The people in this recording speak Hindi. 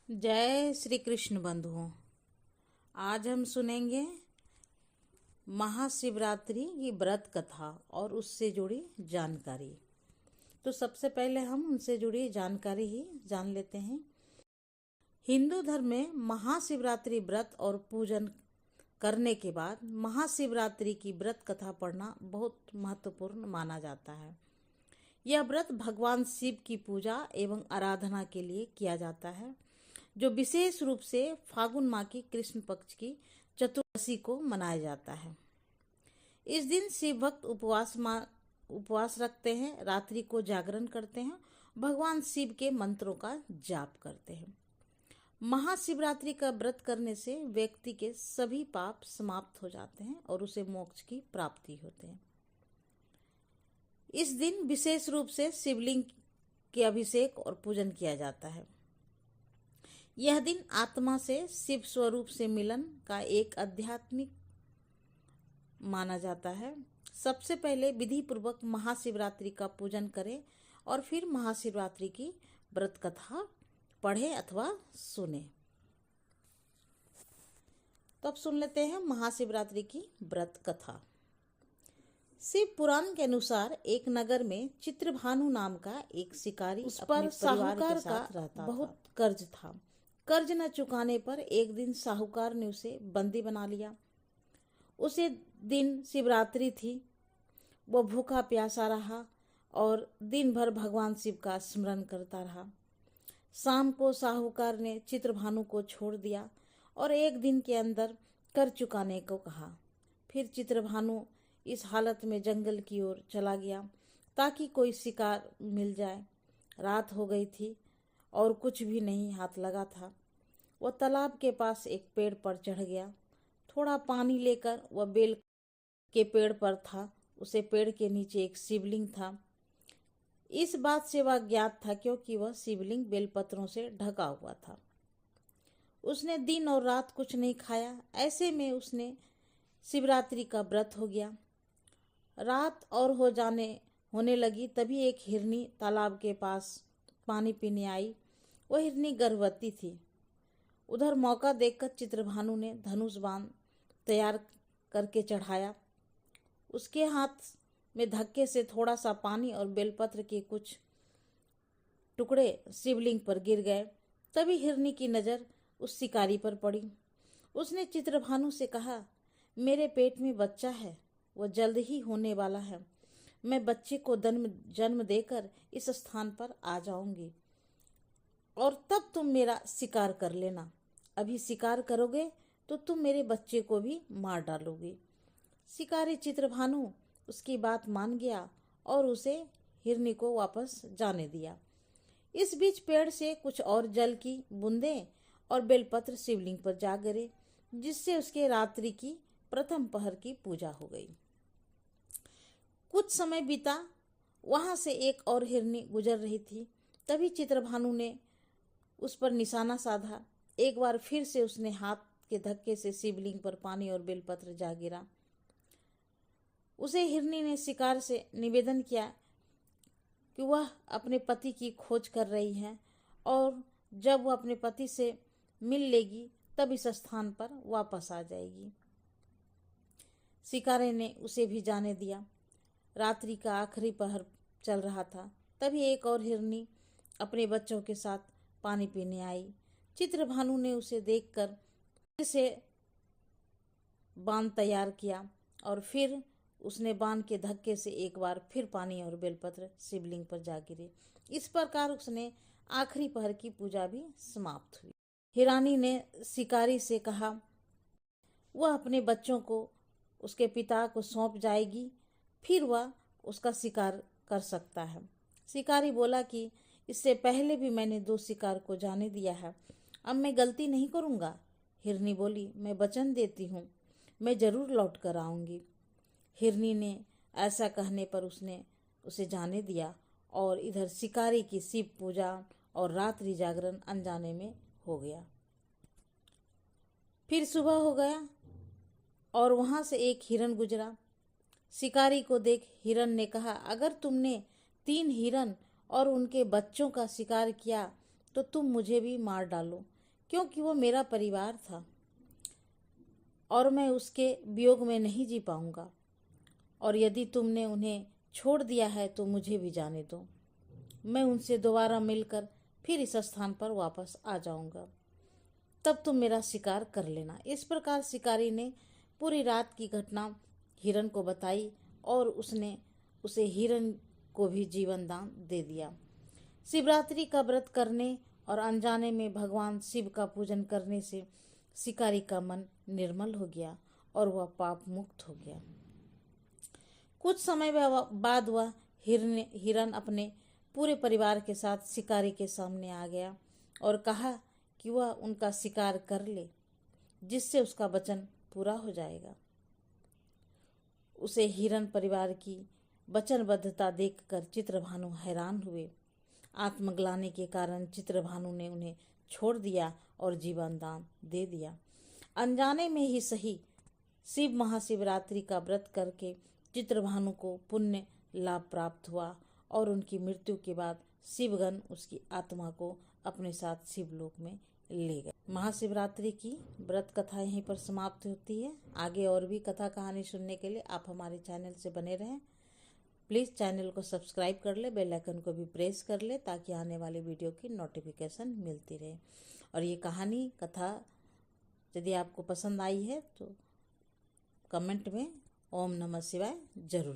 जय श्री कृष्ण बंधुओं। आज हम सुनेंगे महाशिवरात्रि की व्रत कथा और उससे जुड़ी जानकारी। तो सबसे पहले हम उनसे जुड़ी जानकारी ही जान लेते हैं। हिंदू धर्म में महाशिवरात्रि व्रत और पूजन करने के बाद महाशिवरात्रि की व्रत कथा पढ़ना बहुत महत्वपूर्ण माना जाता है। यह व्रत भगवान शिव की पूजा एवं आराधना के लिए किया जाता है, जो विशेष रूप से फागुन माह की कृष्ण पक्ष की चतुर्दशी को मनाया जाता है। इस दिन शिव भक्त उपवास रखते हैं, रात्रि को जागरण करते हैं, भगवान शिव के मंत्रों का जाप करते हैं। महाशिवरात्रि का व्रत करने से व्यक्ति के सभी पाप समाप्त हो जाते हैं और उसे मोक्ष की प्राप्ति होते हैं। इस दिन विशेष रूप से शिवलिंग के अभिषेक और पूजन किया जाता है। यह दिन आत्मा से शिव स्वरूप से मिलन का एक आध्यात्मिक माना जाता है। सबसे पहले विधि पूर्वक महाशिवरात्रि का पूजन करें और फिर महाशिवरात्रि की व्रत कथा पढ़ें अथवा सुने। तो अब सुन लेते हैं महाशिवरात्रि की व्रत कथा। शिव पुराण के अनुसार एक नगर में चित्रभानु नाम का एक शिकारी, उस पर साहूकार का बहुत कर्ज था। कर्ज न चुकाने पर एक दिन साहूकार ने उसे बंदी बना लिया। उसे दिन शिवरात्रि थी। वह भूखा प्यासा रहा और दिन भर भगवान शिव का स्मरण करता रहा। शाम को साहूकार ने चित्रभानु को छोड़ दिया और एक दिन के अंदर कर चुकाने को कहा। फिर चित्रभानु इस हालत में जंगल की ओर चला गया ताकि कोई शिकार मिल जाए। रात हो गई थी और कुछ भी नहीं हाथ लगा था। वह तालाब के पास एक पेड़ पर चढ़ गया। थोड़ा पानी लेकर वह बेल के पेड़ पर था। उसे पेड़ के नीचे एक शिवलिंग था। इस बात से वह ज्ञात था क्योंकि वह शिवलिंग बेलपत्रों से ढका हुआ था। उसने दिन और रात कुछ नहीं खाया। ऐसे में उसने शिवरात्रि का व्रत हो गया। रात और होने लगी, तभी एक हिरनी तालाब के पास पानी पीने आई। वह हिरनी गर्भवती थी। उधर मौका देखकर चित्रभानु ने धनुष बाण तैयार करके चढ़ाया। उसके हाथ में धक्के से थोड़ा सा पानी और बेलपत्र के कुछ टुकड़े शिवलिंग पर गिर गए। तभी हिरनी की नज़र उस शिकारी पर पड़ी। उसने चित्रभानु से कहा, मेरे पेट में बच्चा है, वह जल्द ही होने वाला है। मैं बच्चे को जन्म देकर इस स्थान पर आ जाऊंगी और तब तुम मेरा शिकार कर लेना। अभी शिकार करोगे तो तुम मेरे बच्चे को भी मार डालोगे। शिकारी चित्रभानु उसकी बात मान गया और उसे हिरनी को वापस जाने दिया। इस बीच पेड़ से कुछ और जल की बूंदें और बेलपत्र शिवलिंग पर जा गिरे, जिससे उसके रात्रि की प्रथम पहर की पूजा हो गई। कुछ समय बीता। वहां से एक और हिरनी गुजर रही थी। तभी चित्रभानु ने उस पर निशाना साधा। एक बार फिर से उसने हाथ के धक्के से शिवलिंग पर पानी और बेलपत्र जा गिरा। उसे हिरनी ने शिकार से निवेदन किया कि वह अपने पति की खोज कर रही है और जब वह अपने पति से मिल लेगी तब इस स्थान पर वापस आ जाएगी। शिकारी ने उसे भी जाने दिया। रात्रि का आखिरी पहर चल रहा था। तभी एक और हिरनी अपने बच्चों के साथ पानी पीने आई। चित्रभानु ने उसे देखकर फिर से बाण तैयार किया और फिर उसने बाण के धक्के से एक बार फिर पानी और बेलपत्र शिवलिंग पर जा गिरे। इस प्रकार उसने आखिरी पहर की पूजा भी समाप्त हुई। हिरानी ने शिकारी से कहा वह अपने बच्चों को उसके पिता को सौंप जाएगी, फिर वह उसका शिकार कर सकता है। शिकारी बोला कि इससे पहले भी मैंने 2 शिकार को जाने दिया है, अब मैं गलती नहीं करूँगा। हिरनी बोली, मैं वचन देती हूँ, मैं जरूर लौट कर आऊँगी। हिरनी ने ऐसा कहने पर उसने उसे जाने दिया और इधर शिकारी की शिव पूजा और रात्रि जागरण अनजाने में हो गया। फिर सुबह हो गया और वहां से एक हिरन गुजरा। शिकारी को देख हिरन ने कहा, अगर तुमने 3 हिरन और उनके बच्चों का शिकार किया तो तुम मुझे भी मार डालो। क्योंकि वो मेरा परिवार था और मैं उसके वियोग में नहीं जी पाऊंगा। और यदि तुमने उन्हें छोड़ दिया है तो मुझे भी जाने दो। मैं उनसे दोबारा मिलकर फिर इस स्थान पर वापस आ जाऊंगा। तब तुम मेरा शिकार कर लेना। इस प्रकार शिकारी ने पूरी रात की घटना हिरन को बताई और उसने उसे हिरन को भी जीवन दान दे दिया। शिवरात्रि का व्रत करने और अनजाने में भगवान शिव का पूजन करने से शिकारी का मन निर्मल हो गया और वह पाप मुक्त हो गया। कुछ समय बाद वह हिरन अपने पूरे परिवार के साथ शिकारी के सामने आ गया और कहा कि वह उनका शिकार कर ले, जिससे उसका वचन पूरा हो जाएगा। उसे हिरन परिवार की वचनबद्धता देखकर चित्रभानु हैरान हुए। आत्मग्लानि के कारण चित्रभानु ने उन्हें छोड़ दिया और जीवन दान दे दिया। अनजाने में ही सही, शिव महाशिवरात्रि का व्रत करके चित्रभानु को पुण्य लाभ प्राप्त हुआ और उनकी मृत्यु के बाद शिवगण उसकी आत्मा को अपने साथ शिवलोक में ले गए। महाशिवरात्रि की व्रत कथा यहीं पर समाप्त होती है। आगे और भी कथा कहानी सुनने के लिए आप हमारे चैनल से बने रहें। प्लीज़ चैनल को सब्सक्राइब कर ले, बेल आइकन को भी प्रेस कर ले ताकि आने वाली वीडियो की नोटिफिकेशन मिलती रहे। और ये कहानी कथा यदि आपको पसंद आई है तो कमेंट में ओम नमः शिवाय जरूर